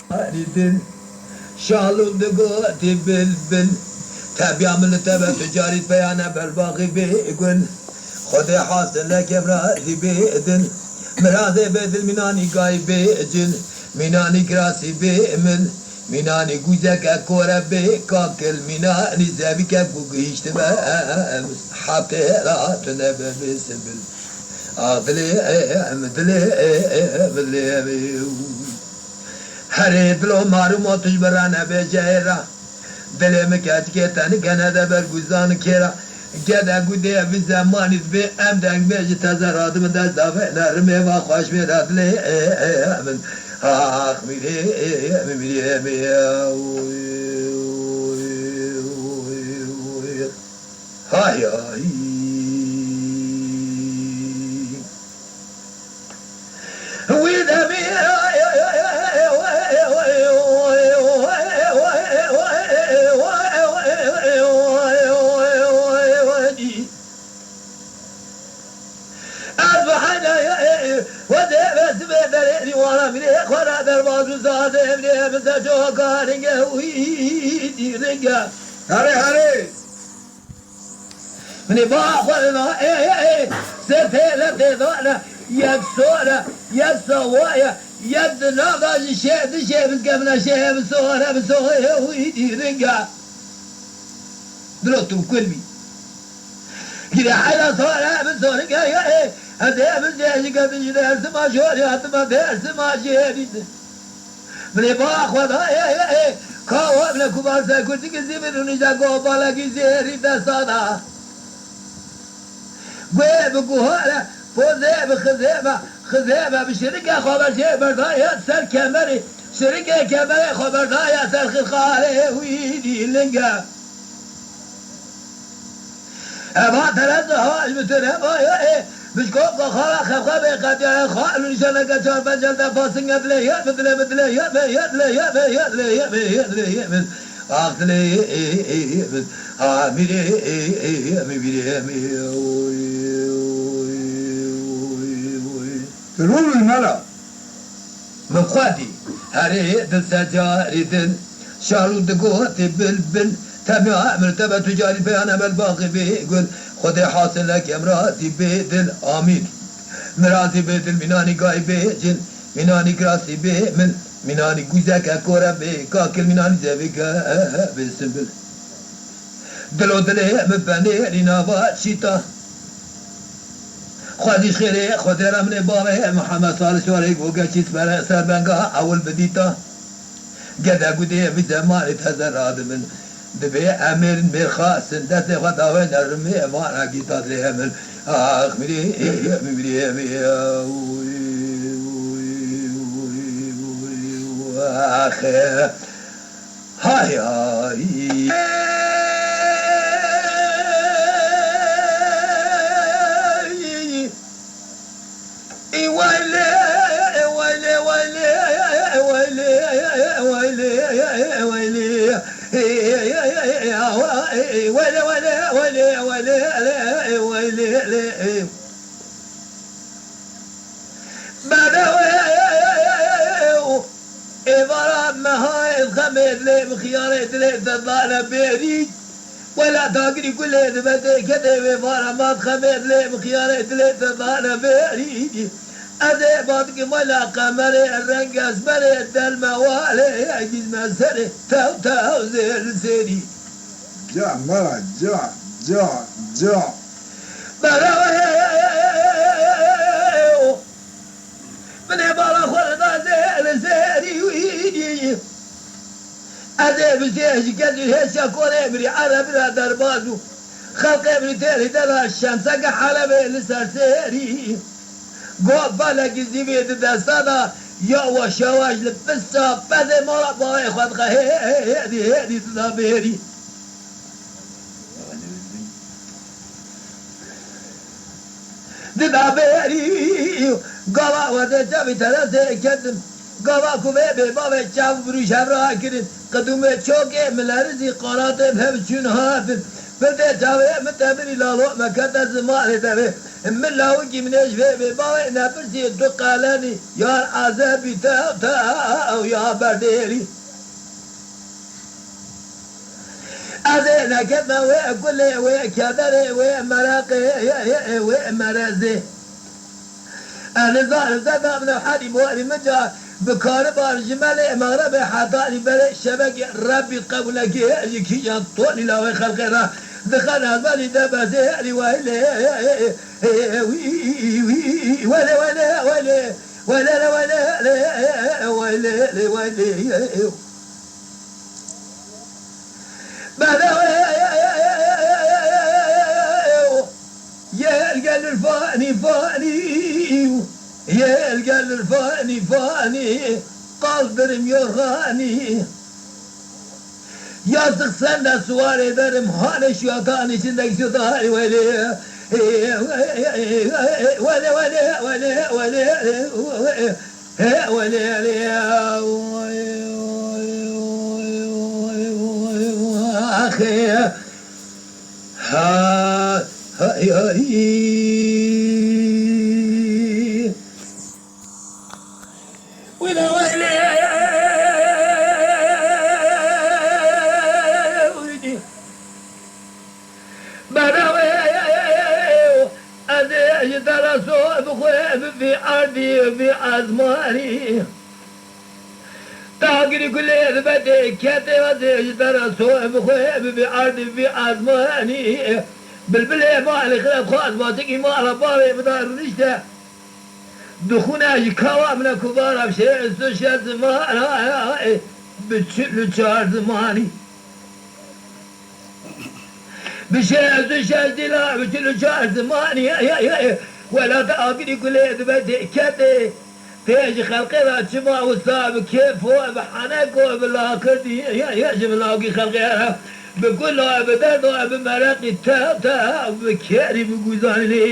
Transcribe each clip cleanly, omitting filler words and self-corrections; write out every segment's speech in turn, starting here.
دل شالو دگو تی بل تبی عمل تبا تجارت بیانه بالباقی بیگن خود حاصل لکم راضی بیدن مرازه بدل منانی گای بیجن منانی کراسی بیمل منانی گوزک اکوره بیکاکل منانی زبی که بگیشت بام حبته راتنه بسبل آدلی هر دلو معلوم آتش برانه به جهرا دلم کج که تن کنه ده برگزان کرا گده گوده به زمانی به امدنگ بیش تزراد من دست دافع نرمه و خوش میرد لی من آخ میره های من باخذنا سفينة ذولا يد صورة يد صوايا يد ناقص شيء قبل شيء بصورة ويدي رنقا دلوتو كلبي كده حلا صورة بصورة يا هذا من جاي قبل جدار سما شوري هتما دار سما جيري من باخذنا كاوب لكم أرسل كنت كذبين ونجا قوبالا كزيري تصادا بقوهارة فوزيب خزيبة بشركة خبرتي برداية سر كمري شركة كمري خبرداية سر خلخالي ويدي اللنقا أما تلزها المتنبايا مش كوكا خلا خبخبي قد يخال نشانا كتار بجل دفاسنga بليات تلوم الملا من قادي هاري دل سجاري دل شالو دقوتي بل تبع مرتبة تجاري بيانا بالباقي بيقول خدي حاصل لك امراتي بيدل آمين مراتي بيدل مناني قاي بيجن مناني كراسي بيمن مناني قوزاك اكورا بيكاكل مناني زبيكا بسنبل دلو دلي مباني لنابات شيطا خواهدش خيري خودي رمني بابي محمد صالح شوريك وقاشي سر بنقا اول بديتا قدا قدي بزماني تهزر من دبي أمير مرخاص دست خداوند رمي وانا قيتات لهم آخ مري آخ هاي بخيارات لي تطلعنا بيريد ولا تاقري كل هذا كده بفارة ما تخمر لي بخيارات لي تطلعنا بيريد أذي بعضك ملا قمري الرنق أسبري الدلمة والي أجيز ما سري تاو زير سيري جاع مرة جاع من عبارة خلطة زير سيري ويدي أذي بسيش كذي هشا كون إبري عرب لا دربازو خلق إبري تيري درها الشمس حلبي لسرسيري قوب بالك زبيد دستانا يا وشواج لبسا بذي مربا يخوض هادي تدابيري تدابيري قوا وده جابي ترسي كدم قوا كوبي بابي شاف بروش هبرا كرين قدومي چوكي ملارزي قراتي بهم چون هاتن بدي جاوي متابري لالو مكتا زماني تبي من لاوكي من اجفي باوي نفسي دقالاني يا عذابي تا او يا برديري أذينا كذا وكل وكذا ومراقي ومرازي أنا ظاهر ذا من حالي موالي مجا بكاربار جمالي مغرب حطاني بلي شبك ربي قبلك يكي يطولي لو خلقنا دخل المالي دابا زيالي ويلي ولا ولا ولا ولا ولا ولا ولا يا القلب الفاني فاني يا القلب الفاني فاني قلب يراني يا تغسلنا سواري درم هانش يا تاني شندك شطاري ولي ولا ولا ولا ولا ولا أخي ها ولا ولا أدي درسوا بخوف في أرضي في أزماني تاقري كل بدي كاتي ودي درسوا بخوف في أرضي في أزماني بالبلي مالي خلاف خاص ما تقي مالا بابي بدار رشته دخونا يكوا من كبار بشيء سوشيال زمان بتشلو شهر زماني بشيء سوشيال دلا بتشلو شهر زماني ولا تاقري كل بدي كاتي تيجي خلقي ذا شما وصاب كيف هو بحنكو بالاخر يا جملاقي خلقي بكل بدر بمراقي تا بكاري بجوزاني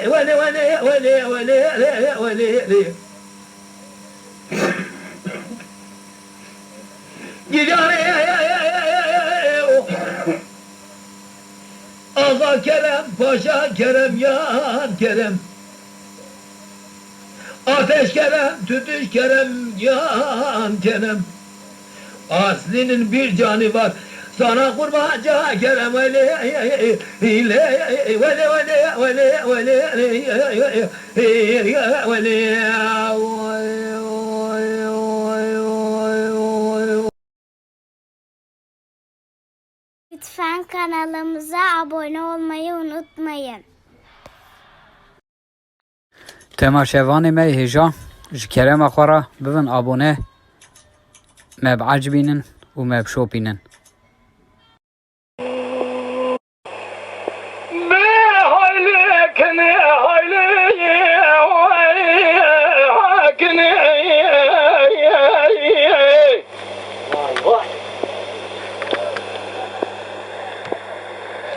ولا ولا ولا ولا ولا آقا کرم پاشا کرم یان کرم ateş kerem, tütüş kerem, yan kerem. Aslinin bir canı var, sana kurban can kerem. Lütfen kanalımıza abone olmayı unutmayın. تماشاواني مي هجا جكرم أخورا ببن أبونه ما بعجبينن وما بشوبينن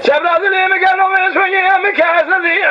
شبرا ذلي مكانو من سوية مكاسدي